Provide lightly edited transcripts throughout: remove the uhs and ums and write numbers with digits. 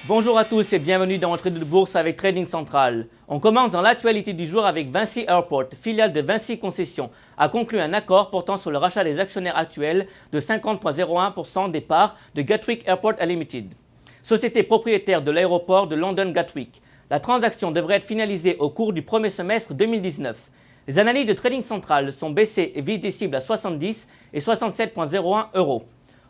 Bonjour à tous et bienvenue dans votre trade de bourse avec Trading Central. On commence dans l'actualité du jour avec Vinci Airport, filiale de Vinci Concessions, a conclu un accord portant sur le rachat des actionnaires actuels de 50,01% des parts de Gatwick Airport Limited, société propriétaire de l'aéroport de London Gatwick. La transaction devrait être finalisée au cours du premier semestre 2019. Les analyses de Trading Central sont baissées et visent des cibles à 70 et 67,01 euros.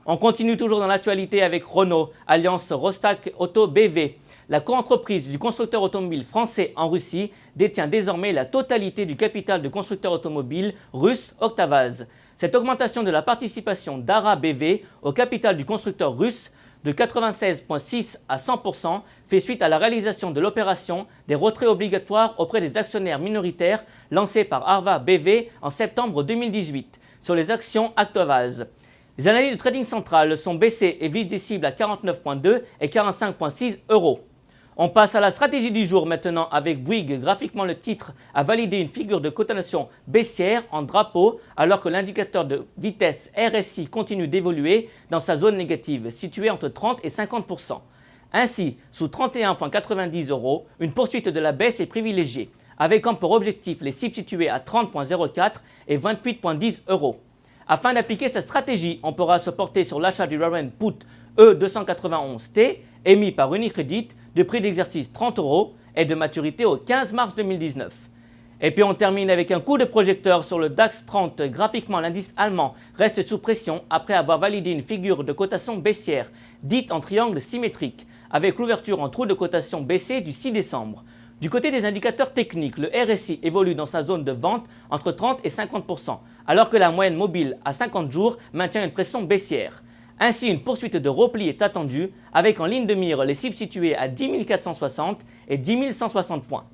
On continue toujours dans l'actualité avec Renault, alliance Rostack Auto BV. La coentreprise du constructeur automobile français en Russie détient désormais la totalité du capital du constructeur automobile russe Octavaz. Cette augmentation de la participation d'Ara BV au capital du constructeur russe de 96,6 à 100% fait suite à la réalisation de l'opération des retraits obligatoires auprès des actionnaires minoritaires lancée par Arva BV en septembre 2018 sur les actions Octavaz. Les analyses de Trading Central sont baissées et visent des cibles à 49,2 et 45,6 euros. On passe à la stratégie du jour maintenant avec Bouygues. Graphiquement, le titre a validé une figure de cotation baissière en drapeau alors que l'indicateur de vitesse RSI continue d'évoluer dans sa zone négative située entre 30 et 50%. Ainsi, sous 31,90 euros, une poursuite de la baisse est privilégiée avec comme pour objectif les cibles situées à 30,04 et 28,10 euros. Afin d'appliquer cette stratégie, on pourra se porter sur l'achat du Warrant Put E291T émis par Unicredit de prix d'exercice 30 euros et de maturité au 15 mars 2019. Et puis on termine avec un coup de projecteur sur le DAX 30. Graphiquement, l'indice allemand reste sous pression après avoir validé une figure de cotation baissière dite en triangle symétrique avec l'ouverture en trou de cotation baissier du 6 décembre. Du côté des indicateurs techniques, le RSI évolue dans sa zone de vente entre 30 et 50%, alors que la moyenne mobile à 50 jours maintient une pression baissière. Ainsi, une poursuite de repli est attendue, avec en ligne de mire les cibles situées à 10 460 et 10 160 points.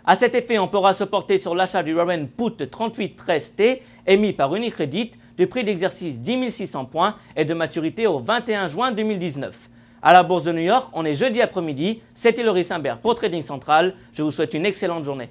À cet effet, on pourra se porter sur l'achat du Warrant Put 3813T émis par Unicredit de prix d'exercice 10 600 points et de maturité au 21 juin 2019. À la Bourse de New York, on est jeudi après-midi. C'était Laurie Simbert pour Trading Central. Je vous souhaite une excellente journée.